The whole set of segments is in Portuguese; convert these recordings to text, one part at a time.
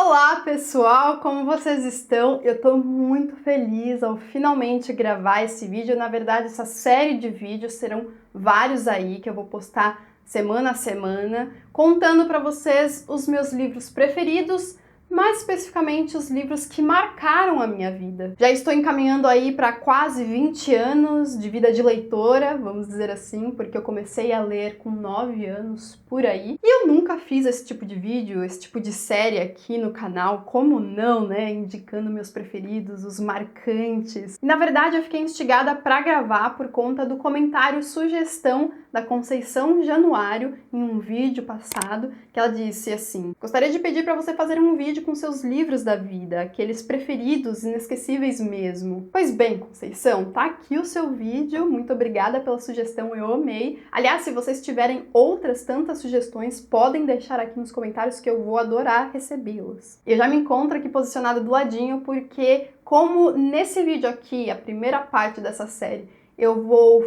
Olá pessoal, como vocês estão? Eu tô muito feliz ao finalmente gravar esse vídeo. Na verdade, essa série de vídeos serão vários aí que eu vou postar semana a semana, contando para vocês os meus livros preferidos, mais especificamente os livros que marcaram a minha vida. Já estou encaminhando aí para quase 20 anos de vida de leitora, vamos dizer assim, porque eu comecei a ler com 9 anos por aí. E eu nunca fiz esse tipo de vídeo, esse tipo de série aqui no canal, como não, né? Indicando meus preferidos, os marcantes. E na verdade eu fiquei instigada para gravar por conta do comentário sugestão da Conceição Januário em um vídeo passado, que ela disse assim: gostaria de pedir para você fazer um vídeo com seus livros da vida, aqueles preferidos, inesquecíveis mesmo. Pois bem, Conceição, tá aqui o seu vídeo, muito obrigada pela sugestão, eu amei. Aliás, se vocês tiverem outras tantas sugestões, podem deixar aqui nos comentários que eu vou adorar recebê-las. Eu já me encontro aqui posicionada do ladinho porque, como nesse vídeo aqui, a primeira parte dessa série, eu vou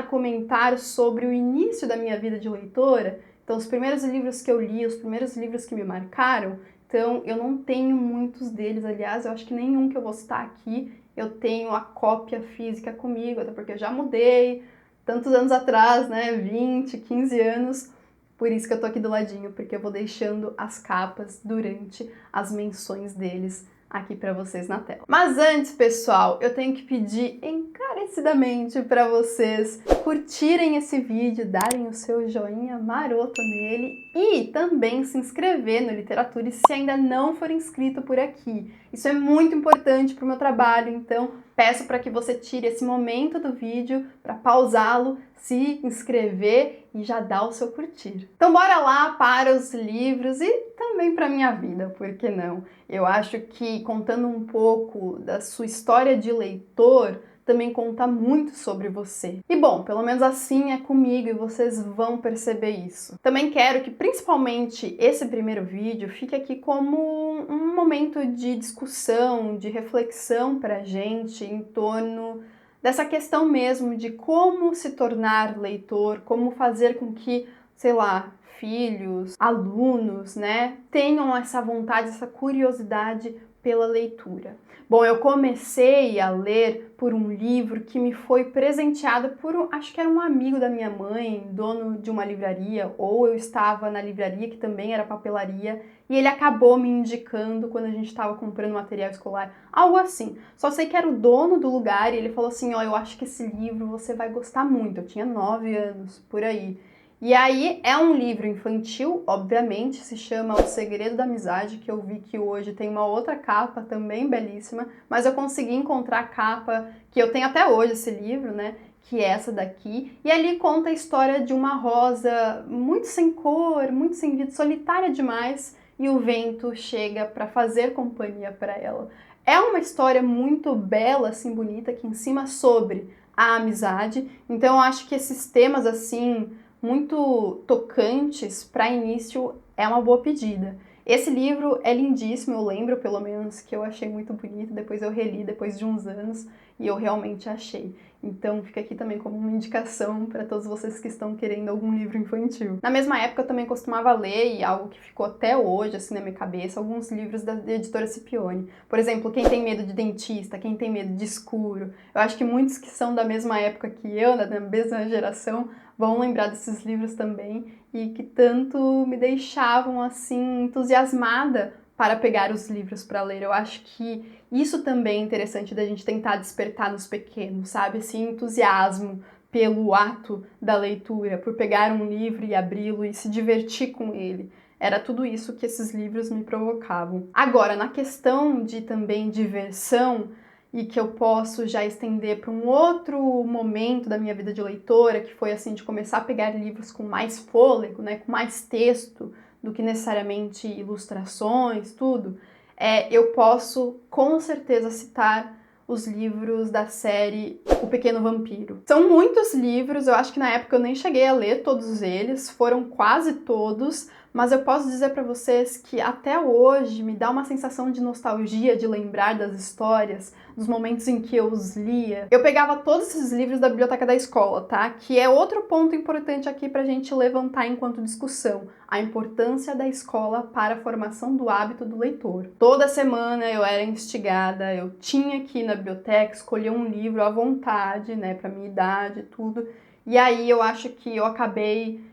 comentar sobre o início da minha vida de leitora, então os primeiros livros que eu li, os primeiros livros que me marcaram, então eu não tenho muitos deles, aliás, eu acho que nenhum que eu vou citar aqui eu tenho a cópia física comigo, até porque eu já mudei tantos anos atrás, né, 20, 15 anos, por isso que eu tô aqui do ladinho, porque eu vou deixando as capas durante as menções deles aqui para vocês na tela. Mas antes, pessoal, eu tenho que pedir encarecidamente para vocês curtirem esse vídeo, darem o seu joinha maroto nele e também se inscrever no Literature se ainda não for inscrito por aqui. Isso é muito importante para o meu trabalho, então peço para que você tire esse momento do vídeo para pausá-lo, se inscrever e já dar o seu curtir. Então bora lá para os livros e também para minha vida, por que não? Eu acho que contando um pouco da sua história de leitor também conta muito sobre você. E bom, pelo menos assim é comigo e vocês vão perceber isso. Também quero que principalmente esse primeiro vídeo fique aqui como um momento de discussão, de reflexão pra gente em torno dessa questão mesmo de como se tornar leitor, como fazer com que, sei lá, filhos, alunos, né, tenham essa vontade, essa curiosidade pela leitura. Bom, eu comecei a ler por um livro que me foi presenteado por, acho que era um amigo da minha mãe, dono de uma livraria, ou eu estava na livraria, que também era papelaria, e ele acabou me indicando quando a gente estava comprando material escolar, algo assim. Só sei que era o dono do lugar e ele falou assim, ó, eu acho que esse livro você vai gostar muito. Eu tinha 9 anos, por aí. E aí é um livro infantil, obviamente, se chama O Segredo da Amizade, que eu vi que hoje tem uma outra capa também belíssima, mas eu consegui encontrar a capa que eu tenho até hoje esse livro, né, que é essa daqui, e ali conta a história de uma rosa muito sem cor, muito sem vida, solitária demais, e o vento chega para fazer companhia para ela. É uma história muito bela, assim, bonita, aqui em cima sobre a amizade, então eu acho que esses temas, assim, muito tocantes para início é uma boa pedida. Esse livro é lindíssimo, eu lembro pelo menos que eu achei muito bonito, depois eu reli depois de uns anos e eu realmente achei. Então fica aqui também como uma indicação para todos vocês que estão querendo algum livro infantil. Na mesma época eu também costumava ler, e algo que ficou até hoje assim na minha cabeça, alguns livros da editora Scipione. Por exemplo, Quem Tem Medo de Dentista, Quem Tem Medo de Escuro. Eu acho que muitos que são da mesma época que eu, da mesma geração, vão lembrar desses livros também e que tanto me deixavam assim entusiasmada para pegar os livros para ler. Eu acho que isso também é interessante da gente tentar despertar nos pequenos, sabe? Esse entusiasmo pelo ato da leitura, por pegar um livro e abri-lo e se divertir com ele. Era tudo isso que esses livros me provocavam. Agora, na questão de também diversão, e que eu posso já estender para um outro momento da minha vida de leitora, que foi assim, de começar a pegar livros com mais fôlego, né, com mais texto, do que necessariamente ilustrações, tudo, eu posso com certeza citar os livros da série O Pequeno Vampiro. São muitos livros, eu acho que na época eu nem cheguei a ler todos eles, foram quase todos, mas eu posso dizer para vocês que até hoje me dá uma sensação de nostalgia, de lembrar das histórias, dos momentos em que eu os lia. Eu pegava todos esses livros da biblioteca da escola, tá? Que é outro ponto importante aqui pra gente levantar enquanto discussão, a importância da escola para a formação do hábito do leitor. Toda semana eu era instigada, eu tinha que ir na biblioteca, escolher um livro à vontade, né, pra minha idade e tudo. E aí eu acho que eu acabei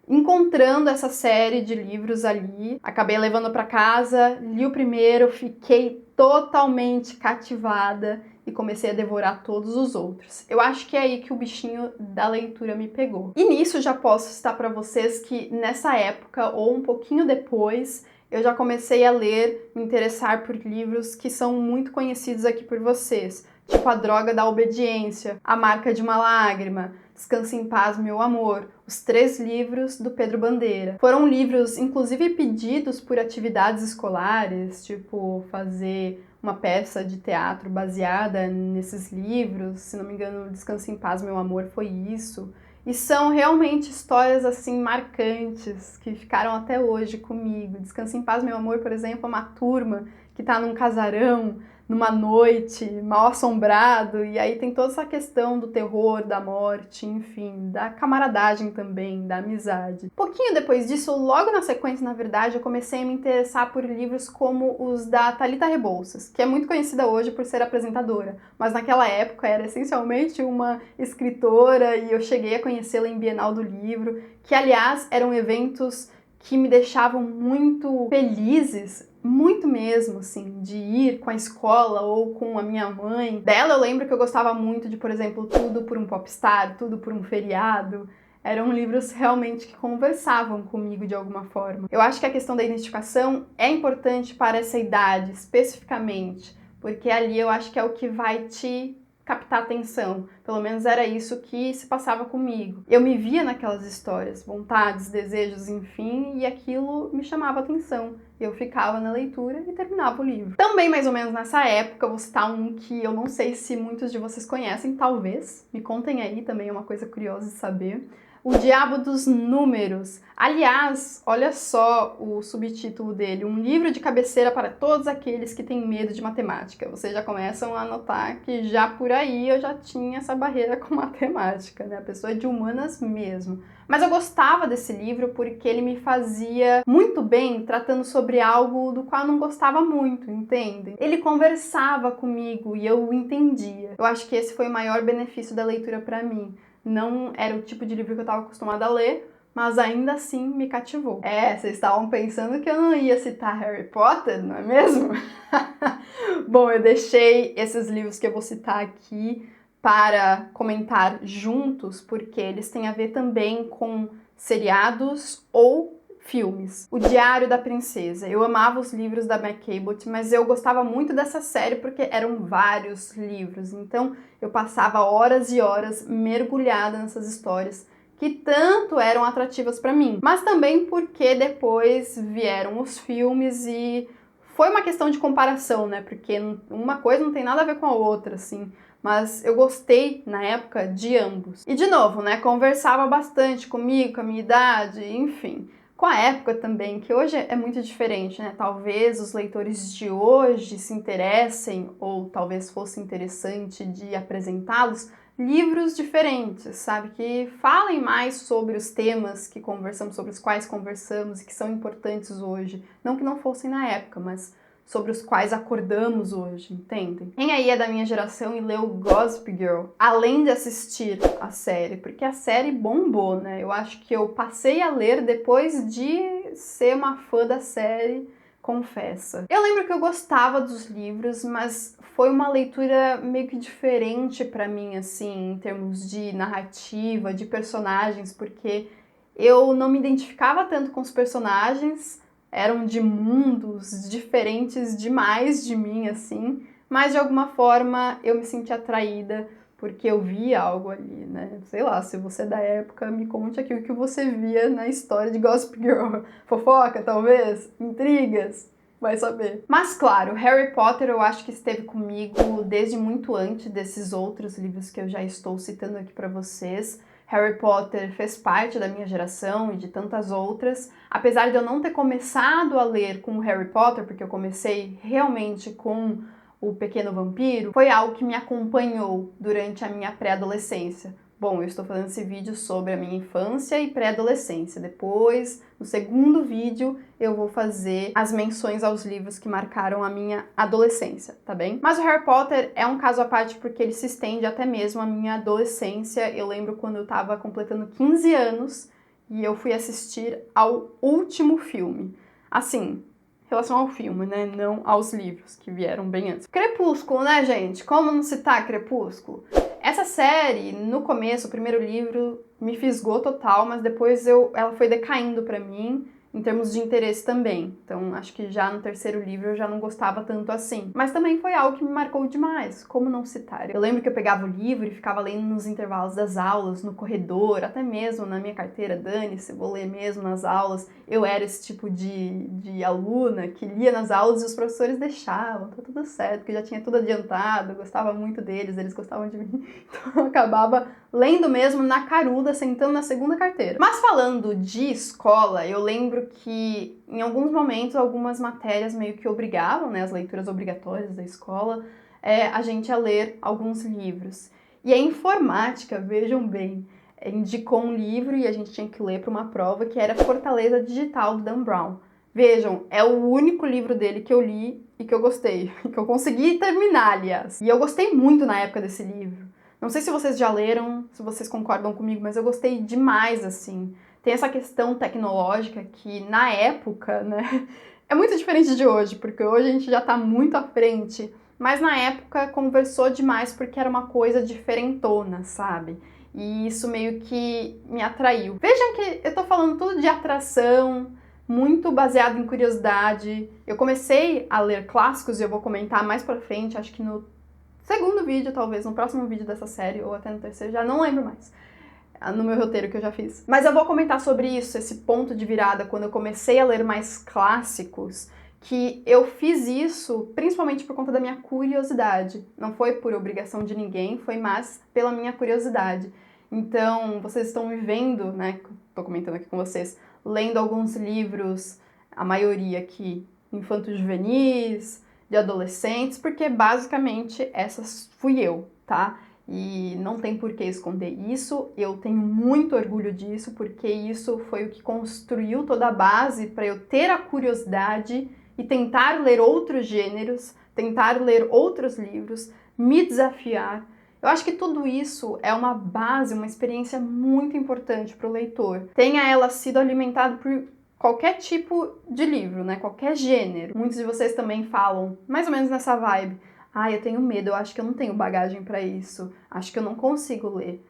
encontrando essa série de livros ali, acabei levando para casa, li o primeiro, fiquei totalmente cativada e comecei a devorar todos os outros. Eu acho que é aí que o bichinho da leitura me pegou. E nisso já posso citar para vocês que nessa época, ou um pouquinho depois, eu já comecei a ler, me interessar por livros que são muito conhecidos aqui por vocês, tipo A Droga da Obediência, A Marca de uma Lágrima, Descanse em Paz, Meu Amor, os 3 livros do Pedro Bandeira. Foram livros, inclusive, pedidos por atividades escolares, tipo fazer uma peça de teatro baseada nesses livros. Se não me engano, Descanse em Paz, Meu Amor foi isso. E são realmente histórias, assim, marcantes, que ficaram até hoje comigo. Descanse em Paz, Meu Amor, por exemplo, é uma turma que tá num casarão, numa noite, mal assombrado, e aí tem toda essa questão do terror, da morte, enfim, da camaradagem também, da amizade. Pouquinho depois disso, logo na sequência, na verdade, eu comecei a me interessar por livros como os da Thalita Rebouças, que é muito conhecida hoje por ser apresentadora, mas naquela época era essencialmente uma escritora e eu cheguei a conhecê-la em Bienal do Livro, que aliás eram eventos que me deixavam muito felizes, muito mesmo, assim, de ir com a escola ou com a minha mãe. Dela eu lembro que eu gostava muito de, por exemplo, Tudo por um Popstar, Tudo por um Feriado. Eram livros realmente que conversavam comigo de alguma forma. Eu acho que a questão da identificação é importante para essa idade, especificamente, porque ali eu acho que é o que vai te captar atenção. Pelo menos era isso que se passava comigo. Eu me via naquelas histórias, vontades, desejos, enfim, e aquilo me chamava atenção. Eu ficava na leitura e terminava o livro. Também mais ou menos nessa época, eu vou citar um que eu não sei se muitos de vocês conhecem, talvez. Me contem aí, também é uma coisa curiosa de saber. O Diabo dos Números. Aliás, olha só o subtítulo dele, um livro de cabeceira para todos aqueles que têm medo de matemática. Vocês já começam a notar que já por aí eu já tinha essa barreira com matemática, né? A pessoa é de humanas mesmo. Mas eu gostava desse livro porque ele me fazia muito bem tratando sobre algo do qual eu não gostava muito, entende? Ele conversava comigo e eu o entendia. Eu acho que esse foi o maior benefício da leitura para mim. Não era o tipo de livro que eu estava acostumada a ler, mas ainda assim me cativou. Vocês estavam pensando que eu não ia citar Harry Potter, não é mesmo? Bom, eu deixei esses livros que eu vou citar aqui para comentar juntos, porque eles têm a ver também com seriados ou filmes. O Diário da Princesa. Eu amava os livros da Meg Cabot, mas eu gostava muito dessa série porque eram vários livros. Então eu passava horas e horas mergulhada nessas histórias que tanto eram atrativas para mim. Mas também porque depois vieram os filmes e foi uma questão de comparação, né? Porque uma coisa não tem nada a ver com a outra, assim. Mas eu gostei, na época, de ambos. E, de novo, né? Conversava bastante comigo, com a minha idade, enfim. Com a época também, que hoje é muito diferente, né? Talvez os leitores de hoje se interessem, ou talvez fosse interessante de apresentá-los, livros diferentes, sabe? Que falem mais sobre os temas que conversamos, sobre os quais conversamos e que são importantes hoje. Não que não fossem na época, mas sobre os quais acordamos hoje, entendem? Quem aí é da minha geração e leu Gossip Girl, além de assistir a série, porque a série bombou, né? Eu acho que eu passei a ler depois de ser uma fã da série, confessa. Eu lembro que eu gostava dos livros, mas foi uma leitura meio que diferente pra mim, assim, em termos de narrativa, de personagens, porque eu não me identificava tanto com os personagens, eram de mundos diferentes demais de mim, assim, mas de alguma forma eu me senti atraída porque eu via algo ali, né? Sei lá, se você é da época, me conte aqui o que você via na história de Gossip Girl. Fofoca, talvez? Intrigas? vai saber. Mas claro, Harry Potter eu acho que esteve comigo desde muito antes desses outros livros que eu já estou citando aqui pra vocês. Harry Potter fez parte da minha geração e de tantas outras. Apesar de eu não ter começado a ler com Harry Potter, porque eu comecei realmente com O Pequeno Vampiro, foi algo que me acompanhou durante a minha pré-adolescência. Bom, eu estou fazendo esse vídeo sobre a minha infância e pré-adolescência. Depois, no segundo vídeo, eu vou fazer as menções aos livros que marcaram a minha adolescência, tá bem? Mas o Harry Potter é um caso à parte porque ele se estende até mesmo à minha adolescência. Eu lembro quando eu estava completando 15 anos e eu fui assistir ao último filme. Assim, em relação ao filme, né? Não aos livros, que vieram bem antes. Crepúsculo, né, gente? Como não citar Crepúsculo? Essa série, no começo, o primeiro livro, me fisgou total, mas depois ela foi decaindo pra mim, em termos de interesse também. Então, acho que já no terceiro livro eu já não gostava tanto assim. Mas também foi algo que me marcou demais, como não citar? Eu lembro que eu pegava o livro e ficava lendo nos intervalos das aulas, no corredor, até mesmo na minha carteira, dane-se, vou ler mesmo nas aulas. Eu era esse tipo de aluna que lia nas aulas e os professores deixavam, tá tudo certo, porque já tinha tudo adiantado, eu gostava muito deles, eles gostavam de mim. Então eu acabava lendo mesmo na caruda, sentando na segunda carteira. Mas falando de escola, eu lembro que em alguns momentos algumas matérias meio que obrigavam, né, as leituras obrigatórias da escola, a gente a ler alguns livros. E a informática, vejam bem, indicou um livro e a gente tinha que ler para uma prova que era Fortaleza Digital, do Dan Brown. Vejam, é o único livro dele que eu li e que eu gostei, que eu consegui terminar, aliás. E eu gostei muito na época desse livro. Não sei se vocês já leram, se vocês concordam comigo, mas eu gostei demais, assim. Tem essa questão tecnológica que, na época, né, é muito diferente de hoje, porque hoje a gente já tá muito à frente, mas na época conversou demais porque era uma coisa diferentona, sabe? E isso meio que me atraiu. Vejam que eu tô falando tudo de atração, muito baseado em curiosidade. Eu comecei a ler clássicos e eu vou comentar mais pra frente, acho que no segundo vídeo, talvez, no próximo vídeo dessa série, ou até no terceiro, já não lembro mais, no meu roteiro que eu já fiz. Mas eu vou comentar sobre isso, esse ponto de virada, quando eu comecei a ler mais clássicos, que eu fiz isso principalmente por conta da minha curiosidade. Não foi por obrigação de ninguém, foi mais pela minha curiosidade. Então, vocês estão me vendo, né, tô comentando aqui com vocês, lendo alguns livros, a maioria aqui, infanto-juvenis, de adolescentes, porque basicamente essas fui eu, tá? E não tem por que esconder isso, eu tenho muito orgulho disso, porque isso foi o que construiu toda a base para eu ter a curiosidade e tentar ler outros gêneros, tentar ler outros livros, me desafiar. Eu acho que tudo isso é uma base, uma experiência muito importante para o leitor. Tenha ela sido alimentada por qualquer tipo de livro, né? Qualquer gênero. Muitos de vocês também falam, mais ou menos nessa vibe, eu tenho medo, eu acho que eu não tenho bagagem para isso, acho que eu não consigo ler.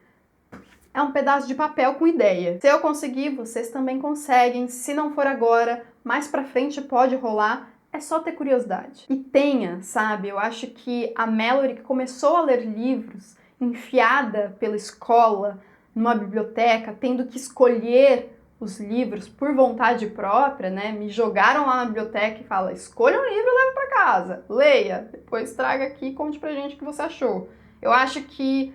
É um pedaço de papel com ideia. Se eu conseguir, vocês também conseguem. Se não for agora, mais pra frente pode rolar. É só ter curiosidade. E tenha, sabe? Eu acho que a Mallory, que começou a ler livros, enfiada pela escola, numa biblioteca, tendo que escolher os livros por vontade própria, né? Me jogaram lá na biblioteca e fala, escolha um livro e leve pra casa, leia, depois traga aqui e conte pra gente o que você achou. Eu acho que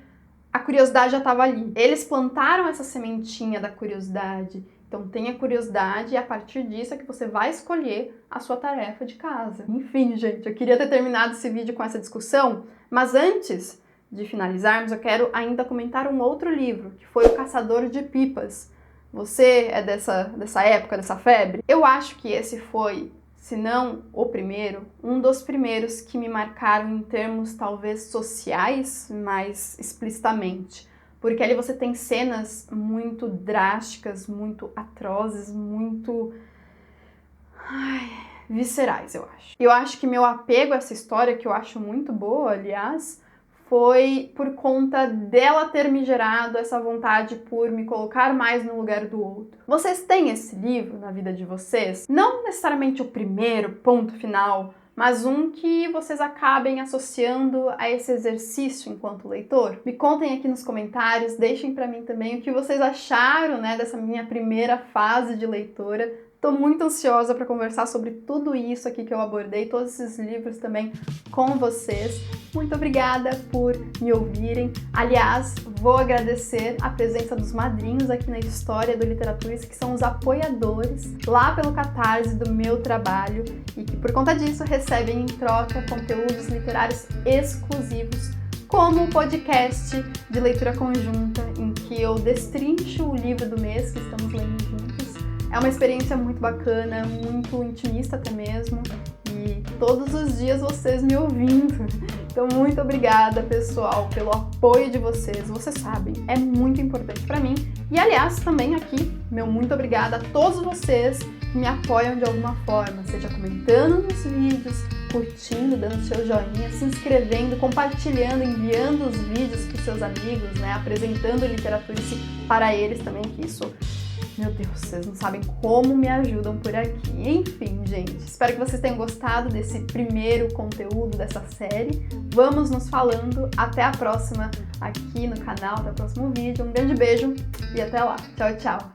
a curiosidade já estava ali. Eles plantaram essa sementinha da curiosidade. Então tenha curiosidade e a partir disso é que você vai escolher a sua tarefa de casa. Enfim, gente, eu queria ter terminado esse vídeo com essa discussão, mas antes de finalizarmos, eu quero ainda comentar um outro livro, que foi O Caçador de Pipas. Você é dessa época, dessa febre? Eu acho que esse foi, se não o primeiro, um dos primeiros que me marcaram em termos talvez sociais, mais explicitamente. Porque ali você tem cenas muito drásticas, muito atrozes, muito viscerais, eu acho. Eu acho que meu apego a essa história, que eu acho muito boa, aliás, foi por conta dela ter me gerado essa vontade por me colocar mais no lugar do outro. Vocês têm esse livro na vida de vocês? Não necessariamente o primeiro, ponto final, mas um que vocês acabem associando a esse exercício enquanto leitor? Me contem aqui nos comentários, deixem pra mim também o que vocês acharam, né, dessa minha primeira fase de leitora. Tô muito ansiosa para conversar sobre tudo isso aqui que eu abordei, todos esses livros também com vocês. Muito obrigada por me ouvirem. Aliás, vou agradecer a presença dos madrinhos aqui na História do Literaturista, que são os apoiadores lá pelo Catarse do meu trabalho e que por conta disso recebem em troca conteúdos literários exclusivos, como o podcast de leitura conjunta, em que eu destrincho o livro do mês que estamos lendo juntos. É uma experiência muito bacana, muito intimista até mesmo, e todos os dias vocês me ouvindo. Então, muito obrigada, pessoal, pelo apoio de vocês. Vocês sabem, é muito importante para mim. E, aliás, também aqui, meu muito obrigada a todos vocês que me apoiam de alguma forma, seja comentando nos vídeos, curtindo, dando seu joinha, se inscrevendo, compartilhando, enviando os vídeos para os seus amigos, né? Apresentando Literaturice para eles também, que isso... Meu Deus, vocês não sabem como me ajudam por aqui. Enfim, gente, espero que vocês tenham gostado desse primeiro conteúdo dessa série. Vamos nos falando. Até a próxima aqui no canal, até o próximo vídeo. Um grande beijo e até lá. Tchau, tchau!